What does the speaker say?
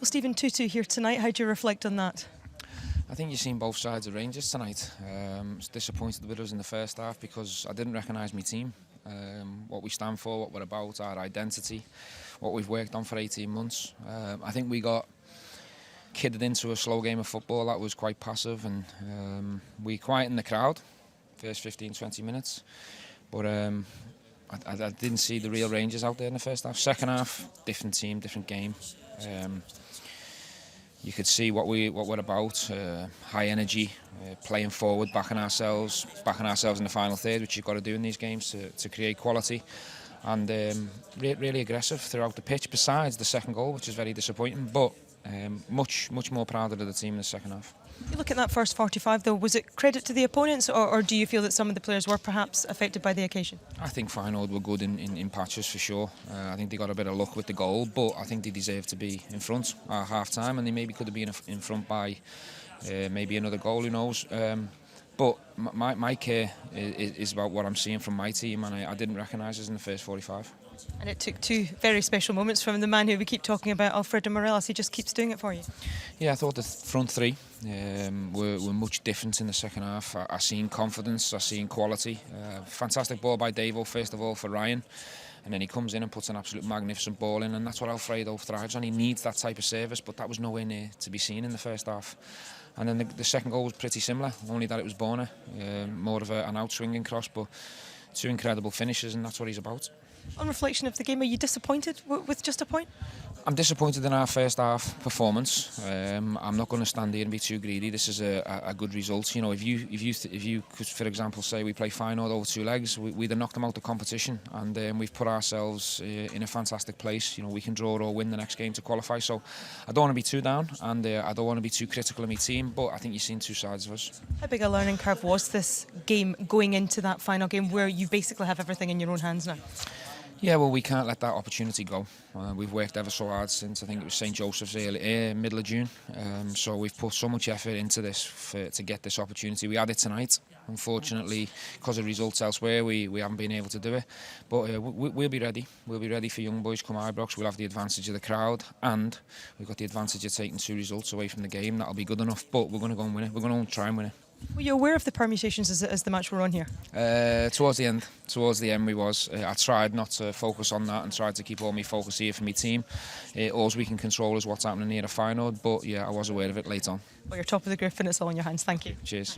Well, Steven, 2-2 here tonight. How do you reflect on that? I think you've seen both sides of Rangers tonight. I was disappointed with us in the first half because I didn't recognise my team, what we stand for, what we're about, our identity, what we've worked on for 18 months. I think we got kidded into a slow game of football that was quite passive, and we quietened the crowd first 15-20 minutes. But I didn't see the real Rangers out there in the first half. Second half, different team, different game. You could see what we're about, high energy, playing forward, backing ourselves in the final third, which you've got to do in these games to create quality, and really aggressive throughout the pitch, besides the second goal, which is very disappointing, but much more proud of the team in the second half. You look at that first 45 though, was it credit to the opponents, or do you feel that some of the players were perhaps affected by the occasion? I think Feyenoord were good in patches for sure. I think they got a bit of luck with the goal, but I think they deserved to be in front at half time, and they maybe could have been in front by maybe another goal, who knows. But my care is about what I'm seeing from my team, and I didn't recognise us in the first 45. And it took two very special moments from the man who we keep talking about, Alfredo Morelos. He just keeps doing it for you. Yeah, I thought the front three were much different in the second half. I seen confidence, I seen quality. Fantastic ball by Davo, first of all, for Ryan. And then he comes in and puts an absolute magnificent ball in, and that's what Alfredo thrives on. He needs that type of service, but that was nowhere near to be seen in the first half. And then the second goal was pretty similar, only that it was Borna, more of an out-swinging cross, but two incredible finishes, and that's what he's about. On reflection of the game, are you disappointed with just a point? I'm disappointed in our first half performance. I'm not going to stand here and be too greedy. This is a good result. You know, if you could, for example, say we play Feyenoord over two legs, we'd have knocked them out the competition, and we've put ourselves in a fantastic place. You know, we can draw or win the next game to qualify. So I don't want to be too down, and I don't want to be too critical of my team. But I think you've seen two sides of us. How big a learning curve was this game going into that final game, where you basically have everything in your own hands now? Yeah, well, we can't let that opportunity go. We've worked ever so hard since, I think it was St Joseph's middle of June. So we've put so much effort into this to get this opportunity. We had it tonight. Unfortunately, because of results elsewhere, we haven't been able to do it. But we'll be ready. We'll be ready for young boys come Ibrox. We'll have the advantage of the crowd, and we've got the advantage of taking two results away from the game. That'll be good enough, but we're going to go and win it. We're going to try and win it. Were you aware of the permutations as the match were on here? Towards the end we was. I tried not to focus on that and tried to keep all my focus here for my team. All we can control is what's happening here at Feyenoord, but yeah, I was aware of it late on. Well, you're top of the group and it's all in your hands. Thank you. Cheers.